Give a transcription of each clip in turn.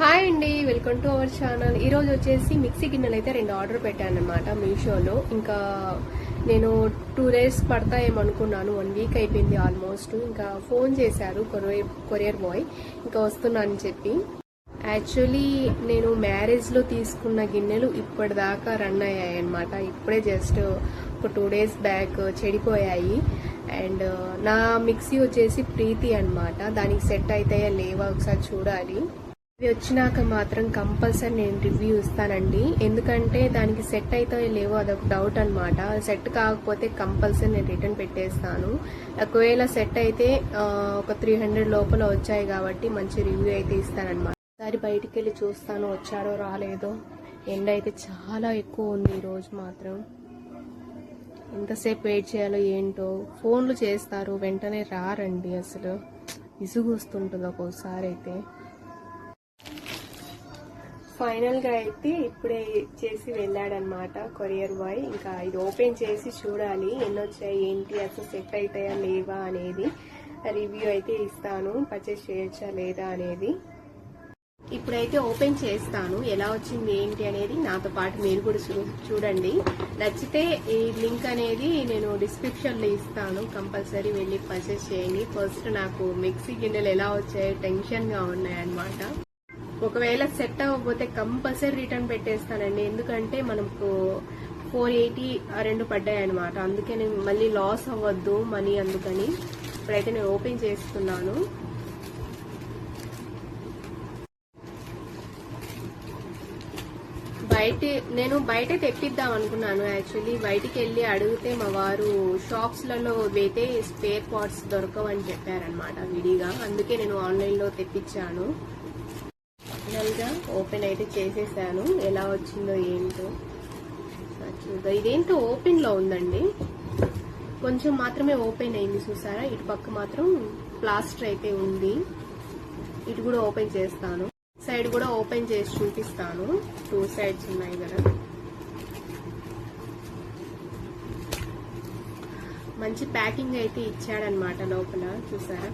Hi అండి, welcome to our channel. ఈరోజు వచ్చేసి మిక్సీ గిన్నెలు అయితే 2 ఆర్డర్ పెట్టాను అనమాట మీషోలో. ఇంకా నేను 2 days పడతాయేమనుకున్నాను, 1 week అయిపోయింది ఆల్మోస్ట్. ఇంకా ఫోన్ చేశారు కొరియర్ బాయ్, ఇంకా వస్తున్నానని చెప్పి. యాక్చువల్లీ నేను మ్యారేజ్లో తీసుకున్న గిన్నెలు ఇప్పటిదాకా రన్ అయ్యాయి అనమాట. ఇప్పుడే జస్ట్ ఒక 2 days బ్యాక్ చెడిపోయాయి. అండ్ నా మిక్సీ వచ్చేసి ప్రీతి అనమాట. దానికి సెట్ అవుతాయా లేవా ఒకసారి చూడాలి. ఇవి వచ్చినాక మాత్రం కంపల్సరీ నేను రివ్యూ ఇస్తానండి. ఎందుకంటే దానికి సెట్ అవుతాయో లేవో అదొక డౌట్ అనమాట. సెట్ కాకపోతే కంపల్సరీ నేను రిటర్న్ పెట్టేస్తాను. ఒకవేళ సెట్ అయితే ఒక 300 లోపల వచ్చాయి కాబట్టి మంచి రివ్యూ అయితే ఇస్తానన్నమాట. ఒకసారి బయటికి వెళ్ళి చూస్తాను వచ్చాడో రాలేదో. ఎండ అయితే చాలా ఎక్కువ ఉంది ఈరోజు మాత్రం. ఎంతసేపు వెయిట్ చేయాలో ఏంటో. ఫోన్లు చేస్తారు వెంటనే రారండి, అసలు విసుగు వస్తుంటుంది ఒక్కోసారి అయితే. ఫైనల్ గా అయితే ఇప్పుడే చేసి వెళ్ళాడనమాట కొరియర్ బాయ్. ఇంకా ఇది ఓపెన్ చేసి చూడాలి ఎన్ని వచ్చాయి ఏంటి, అసలు సెట్ అవుతాయా లేవా అనేది రివ్యూ అయితే ఇస్తాను. పర్చేస్ చేయొచ్చా లేదా అనేది ఇప్పుడైతే ఓపెన్ చేస్తాను. ఎలా వచ్చింది ఏంటి అనేది నాతో పాటు మీరు కూడా చూడండి. నచ్చితే ఈ లింక్ అనేది నేను డిస్క్రిప్షన్ లో ఇస్తాను, కంపల్సరీ వెళ్ళి పర్చేస్ చేయండి. ఫస్ట్ నాకు మిక్సీ గిన్నెలు ఎలా వచ్చాయో టెన్షన్ గా ఉన్నాయన్నమాట. ఒకవేళ సెట్ అవ్వకపోతే కంపల్సరీ రిటర్న్ పెట్టేస్తానండి. ఎందుకంటే మనకు 480 2 పడ్డాయి అనమాట. అందుకే నేను మళ్ళీ లాస్ అవ్వద్దు మనీ, అందుకని ఇప్పుడైతే నేను ఓపెన్ చేస్తున్నాను. నేను బయట తెప్పిద్దాం అనుకున్నాను. యాక్చువల్లీ బయటికి వెళ్ళి అడిగితే మా వారు షాప్స్ లలో అయితే స్పేర్ పార్ట్స్ దొరకవని చెప్పారనమాట విడిగా. అందుకే నేను ఆన్లైన్ లో తెప్పించాను. ఫైనల్ గా ఓపెన్ అయితే చేసేసాను. ఎలా వచ్చిందో ఏంటో చూద్దాం. ఇదేంటో ఓపెన్ లో ఉందండి, కొంచెం మాత్రమే ఓపెన్ అయింది చూసారా. ఇటు పక్క మాత్రం ప్లాస్టర్ అయితే ఉంది. ఇటు కూడా ఓపెన్ చేస్తాను, సైడ్ కూడా ఓపెన్ చేసి చూపిస్తాను. 2 sides ఉన్నాయి కదా. మంచి ప్యాకింగ్ అయితే ఇచ్చాడనమాట లోపల, చూసారా.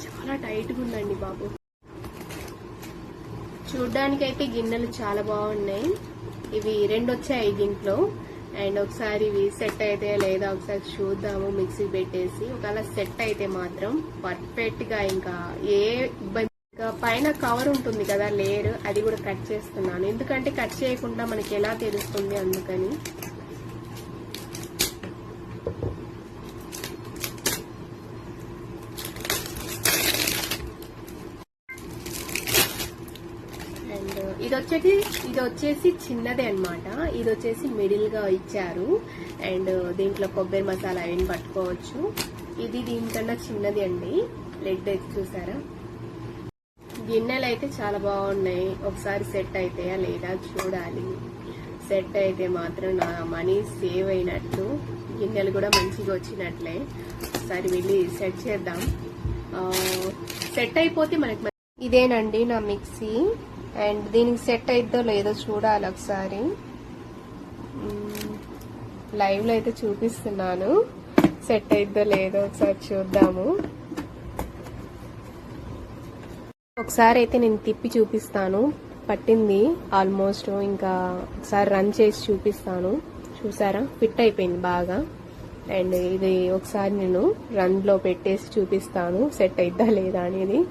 చాలా టైట్ గా ఉందండి బాబు. చూడ్డానికి అయితే గిన్నెలు చాలా బాగున్నాయి. ఇవి 2 వచ్చాయి దీంట్లో. అండ్ ఒకసారి ఇవి సెట్ అయితే లేదా ఒకసారి చూద్దాము మిక్సీ పెట్టేసి. ఒకవేళ సెట్ అయితే మాత్రం పర్ఫెక్ట్ గా ఇంకా ఏ ఇబ్బంది. పైన కవర్ ఉంటుంది కదా లేయర్, అది కూడా కట్ చేస్తున్నాను. ఎందుకంటే కట్ చేయకుండా మనకి ఎలా తెలుస్తుంది అందుకని. ఇది వచ్చేసి చిన్నదే అనమాట. ఇది వచ్చేసి మిడిల్ గా ఇచ్చారు. అండ్ దీంట్లో కొబ్బరి మసాలా అవన్నీ పట్టుకోవచ్చు. ఇది దీనికన్నా చిన్నది అండి. లెడ్ అయితే చూసారా. గిన్నెలు అయితే చాలా బాగున్నాయి. ఒకసారి సెట్ అయితాయా లేదా చూడాలి. సెట్ అయితే మాత్రం నా మనీ సేవ్ అయినట్లు, గిన్నెలు కూడా మంచిగా వచ్చినట్లే. ఒకసారి వెళ్ళి సెట్ చేద్దాం. సెట్ అయిపోతే మనకి ఇదేనండి నా మిక్సీ. అండ్ దీనికి సెట్ అయిద్దో లేదో చూడాలి ఒకసారి. లైవ్ లో అయితే చూపిస్తున్నాను, సెట్ అయిద్దో లేదో ఒకసారి చూద్దాము. ఒకసారి అయితే నేను తిప్పి చూపిస్తాను. పట్టింది ఆల్మోస్ట్. ఇంకా ఒకసారి రన్ చేసి చూపిస్తాను. చూసారా, ఫిట్ అయిపోయింది బాగా. అండ్ ఇది ఒకసారి నేను రన్ లో పెట్టేసి చూపిస్తాను సెట్ అయిద్దా లేదా అనేది.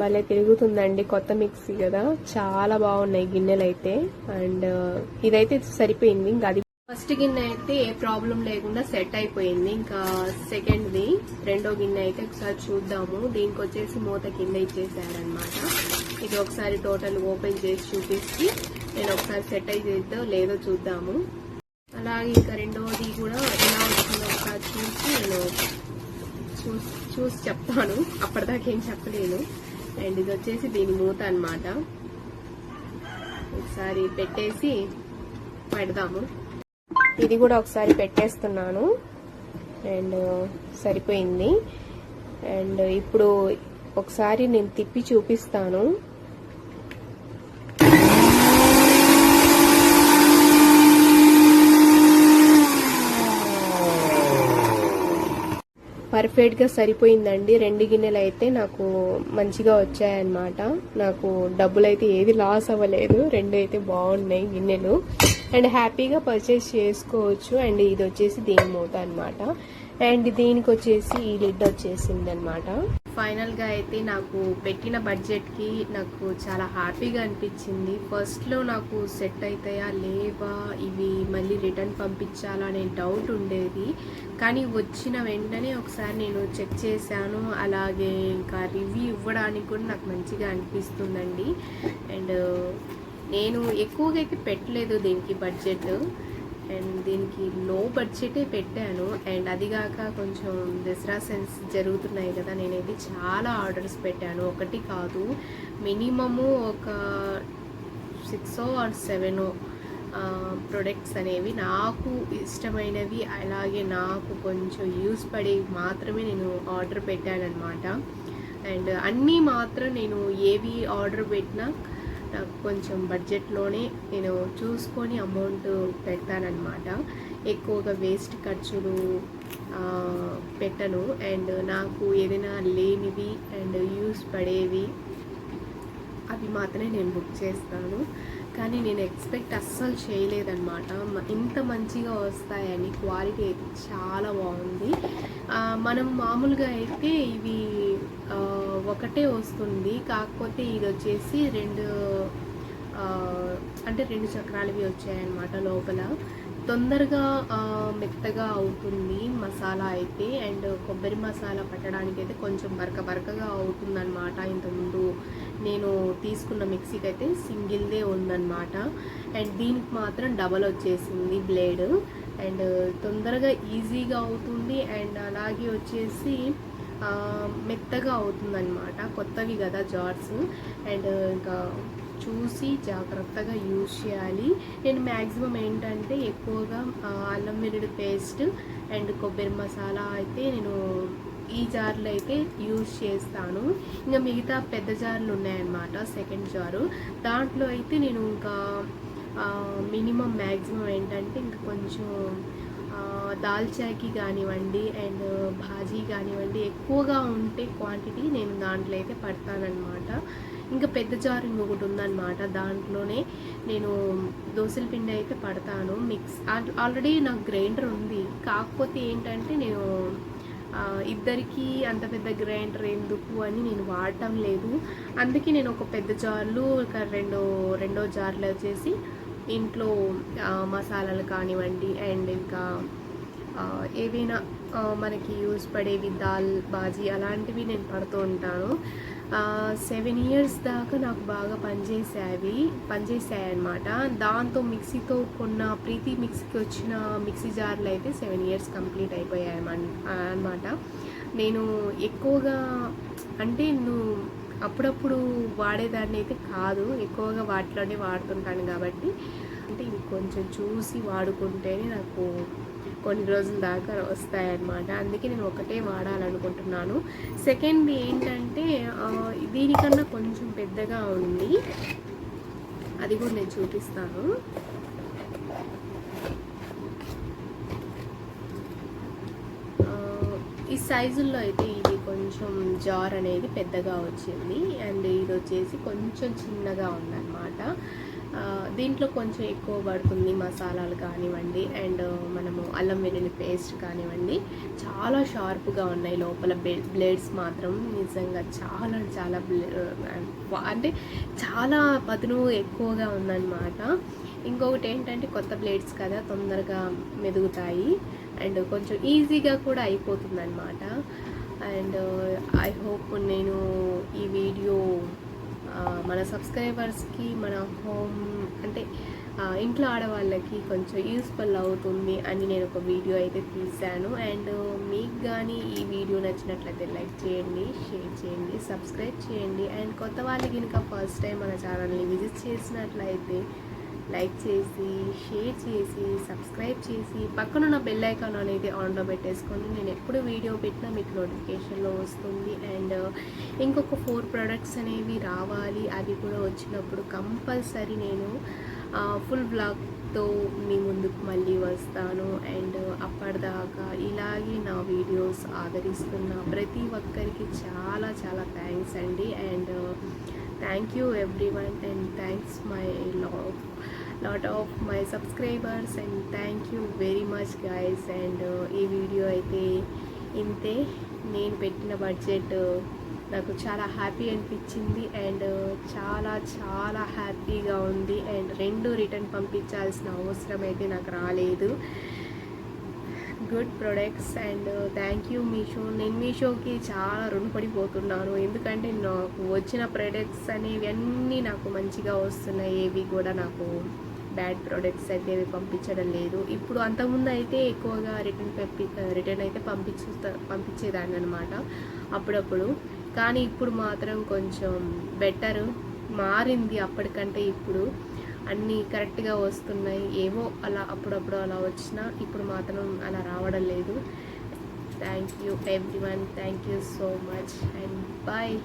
భలే తిరుగుతుందండి, కొత్త మిక్సీ కదా. చాలా బాగున్నాయి గిన్నెలు అయితే. అండ్ ఇదైతే సరిపోయింది. ఇంకా అది ఫస్ట్ గిన్నె అయితే ఏ ప్రాబ్లం లేకుండా సెట్ అయిపోయింది. ఇంకా సెకండ్ది రెండో గిన్నె అయితే ఒకసారి చూద్దాము. దీనికి వచ్చేసి మూత కింద ఇచ్చేసారనమాట. ఇది ఒకసారి టోటల్ ఓపెన్ చేసి చూపిస్తే నేను ఒకసారి సెట్ అయిద్దో లేదో చూద్దాము. అలాగే ఇంకా రెండోది కూడా ఎలా వచ్చిందో ఒకసారి చూసి నేను చూసి చెప్తాను. అప్పటిదాకా ఏం చెప్పలేను. అండ్ ఇది వచ్చేసి దీని మూత అన్నమాట. ఒకసారి పెట్టేసి పెడదాము. ఇది కూడా ఒకసారి పెట్టేస్తున్నాను. అండ్ సరిపోయింది. అండ్ ఇప్పుడు ఒకసారి నేను తిప్పి చూపిస్తాను. పర్ఫెక్ట్గా సరిపోయిందండి. 2 గిన్నెలు అయితే నాకు మంచిగా వచ్చాయన్నమాట. నాకు డబ్బులు అయితే ఏది లాస్ అవ్వలేదు. 2 అయితే బాగున్నాయి గిన్నెలు అండ్ హ్యాపీగా పర్చేస్ చేసుకోవచ్చు. అండ్ ఇది వచ్చేసి దీని మూత అనమాట. అండ్ దీనికి వచ్చేసి ఈ లిడ్ వచ్చేసింది అనమాట. ఫైనల్గా అయితే నాకు పెట్టిన బడ్జెట్కి నాకు చాలా హ్యాపీగా అనిపించింది. ఫస్ట్లో నాకు సెట్ అవుతాయా లేవా, ఇవి మళ్ళీ రిటర్న్ పంపించాలా అనే డౌట్ ఉండేది. కానీ వచ్చిన వెంటనే ఒకసారి నేను చెక్ చేశాను. అలాగే ఇంకా రివ్యూ ఇవ్వడానికి కూడా నాకు మంచిగా అనిపిస్తుందండి. అండ్ నేను ఎక్కువగా అయితే పెట్టలేదు దీనికి బడ్జెట్. అండ్ దీనికి లో బడ్జెటే పెట్టాను. అండ్ అదిగాక కొంచెం దసరా సెన్స్ జరుగుతున్నాయి కదా, నేనైతే చాలా ఆర్డర్స్ పెట్టాను. ఒకటి కాదు, మినిమము ఒక 6 or 7 ప్రొడక్ట్స్ అనేవి నాకు ఇష్టమైనవి, అలాగే నాకు కొంచెం యూస్ పడేవి మాత్రమే నేను ఆర్డర్ పెట్టానన్నమాట. అండ్ అన్నీ మాత్రం నేను ఏవి ఆర్డర్ పెట్టినా నాకు కొంచెం బడ్జెట్లోనే నేను చూసుకొని అమౌంట్ పెడతానన్నమాట. ఎక్కువగా వేస్ట్ ఖర్చులు పెట్టను. అండ్ నాకు ఏదైనా లేనివి అండ్ యూస్ పడేవి అవి మాత్రమే నేను బుక్ చేస్తాను. కానీ నేను ఎక్స్పెక్ట్ అస్సలు చేయలేదన్నమాట ఇంత మంచిగా వస్తాయని. క్వాలిటీ అయితే చాలా బాగుంది. మనం మామూలుగా అయితే ఇవి ఒకటే వస్తుంది, కాకపోతే ఇది వచ్చేసి 2 చక్రాలవి వచ్చాయన్నమాట. లోపల తొందరగా మెత్తగా అవుతుంది మసాలా అయితే. అండ్ కొబ్బరి మసాలా పట్టడానికి అయితే కొంచెం బరకగా అవుతుందన్నమాట. ఇంతకుముందు నేను తీసుకున్న మిక్సీకి అయితే సింగిల్దే ఉందన్నమాట. అండ్ దీనికి మాత్రం డబల్ వచ్చేసింది బ్లేడ్. అండ్ తొందరగా ఈజీగా అవుతుంది. అండ్ అలాగే వచ్చేసి మెత్తగా అవుతుందన్నమాట. కొత్తవి కదా జార్స్. అండ్ ఇంకా చూసి జాగ్రత్తగా యూజ్ చేయాలి. నేను మ్యాక్సిమం ఏంటంటే ఎక్కువగా అల్లం వెల్లుల్లి పేస్ట్ అండ్ కొబ్బరి మసాలా అయితే నేను ఈ జార్లో అయితే యూజ్ చేస్తాను. ఇంకా మిగతా పెద్ద జార్లు ఉన్నాయన్నమాట, సెకండ్ జారు. దాంట్లో అయితే నేను ఇంకా మినిమం మ్యాక్సిమం ఏంటంటే ఇంకా కొంచెం దాల్చాకి కానివ్వండి అండ్ భాజీ కానివ్వండి ఎక్కువగా ఉంటే క్వాంటిటీ నేను దాంట్లో అయితే పడతానన్నమాట. ఇంకా పెద్ద జార్ ఇంకొకటి ఉందన్నమాట, దాంట్లోనే నేను దోసల పిండి అయితే పడతాను. మిక్స్ ఆల్రెడీ నాకు గ్రైండర్ ఉంది, కాకపోతే ఏంటంటే నేను ఇద్దరికి అంత పెద్ద గ్రైండర్ ఎందుకు అని నేను వాడటం లేదు. అందుకే నేను ఒక పెద్ద జార్లు ఒక రెండో జార్లు వచ్చేసి ఇంట్లో మసాలాలు కానివ్వండి అండ్ ఇంకా ఏవైనా మనకి యూజ్ పడేవి దాల్ బాజీ అలాంటివి నేను పడుతూ ఉంటాను. 7 years దాకా నాకు బాగా పనిచేసాయి అన్నమాట. దాంతో మిక్సీతో కొన్న ప్రీతి మిక్సీకి వచ్చిన మిక్సీ జార్లు అయితే 7 years కంప్లీట్ అయిపోయాయి అన్నమాట. నేను ఎక్కువగా అంటే అప్పుడప్పుడు వాడేదాన్ని అయితే కాదు, ఎక్కువగా వాటిలోనే వాడుతుంటాను. కాబట్టి అంటే ఇవి కొంచెం చూసి వాడుకుంటేనే నాకు కొన్ని రోజుల దాకా వస్తాయన్నమాట. అందుకే నేను ఒకటే వాడాలనుకుంటున్నాను. సెకండ్ ఏంటంటే దీనికన్నా కొంచెం పెద్దగా ఉంది, అది కూడా నేను చూపిస్తాను. ఈ సైజుల్లో అయితే ఇది కొంచెం జార్ అనేది పెద్దగా వచ్చింది అండ్ ఇది వచ్చేసి కొంచెం చిన్నగా ఉందన్నమాట. దీంట్లో కొంచెం ఎక్కువ పడుతుంది మసాలాలు కానివ్వండి అండ్ మనము అల్లం వెల్లుల్లి పేస్ట్ కానివ్వండి. చాలా షార్ప్గా ఉన్నాయి లోపల బ్లేడ్స్ మాత్రం నిజంగా చాలా చాలా అంటే చాలా పదును ఎక్కువగా ఉందన్నమాట. ఇంకొకటి ఏంటంటే కొత్త బ్లేడ్స్ కదా, తొందరగా మెదుగుతాయి అండ్ కొంచెం ఈజీగా కూడా అయిపోతుంది అన్నమాట. అండ్ ఐ హోప్ నేను ఈ వీడియో మన సబ్స్క్రైబర్స్కి, మన హోమ్ అంటే ఇంట్లో ఆడవాళ్ళకి కొంచెం యూస్ఫుల్ అవుతుంది అని నేను ఒక వీడియో అయితే తీశాను. అండ్ మీకు కానీ ఈ వీడియో నచ్చినట్లయితే లైక్ చేయండి, షేర్ చేయండి, సబ్స్క్రైబ్ చేయండి. అండ్ కొత్త వాళ్ళకి కనుక ఫస్ట్ టైం మన ఛానల్ని విజిట్ చేసినట్లయితే లైక్ చేసి, షేర్ చేసి, సబ్స్క్రైబ్ చేసి పక్కనున్న బెల్ ఐకాన్ అనేది ఆన్లో పెట్టేసుకోండి. నేను ఎప్పుడు వీడియో పెట్టినా మీకు నోటిఫికేషన్లో వస్తుంది. అండ్ ఇంకొక 4 ప్రొడక్ట్స్ అనేవి రావాలి, అవి కూడా వచ్చినప్పుడు కంపల్సరీ నేను ఫుల్ బ్లాగ్ తో మీ ముందుకు మళ్ళీ వస్తాను. అండ్ అప్పటిదాకా ఇలాగే నా వీడియోస్ ఆదరిస్తున్న ప్రతి ఒక్కరికి చాలా చాలా థ్యాంక్స్ అండి. And thank you everyone and thanks my lot of my subscribers and thank you very much guys. And ఈ వీడియో అయితే ఇంతే. నేను పెట్టిన బడ్జెట్ నాకు చాలా హ్యాపీ అనిపించింది అండ్ చాలా చాలా హ్యాపీగా ఉంది. అండ్ 2 రిటర్న్ పంపించాల్సిన అవసరం అయితే నాకు రాలేదు. Good products and thank you Meesho. నేను మీషోకి చాలా రుణపడిపోతున్నాను, ఎందుకంటే నాకు వచ్చిన ప్రొడక్ట్స్ అనేవి అన్నీ నాకు మంచిగా వస్తున్నాయి. ఏవి కూడా నాకు బ్యాడ్ ప్రొడక్ట్స్ అయితే ఏవి పంపించడం లేదు. ఇప్పుడు అంతకుముందు అయితే ఎక్కువగా రిటర్న్ అయితే పంపించేదాన్ని అనమాట అప్పుడప్పుడు. కానీ ఇప్పుడు మాత్రం కొంచెం బెటర్ మారింది అప్పటికంటే. ఇప్పుడు అన్నీ కరెక్ట్గా వస్తున్నాయి. ఏవో అలా అప్పుడప్పుడు అలా వచ్చినా ఇప్పుడు మాత్రం అలా రావడం లేదు. Thank you everyone, thank you so much and bye.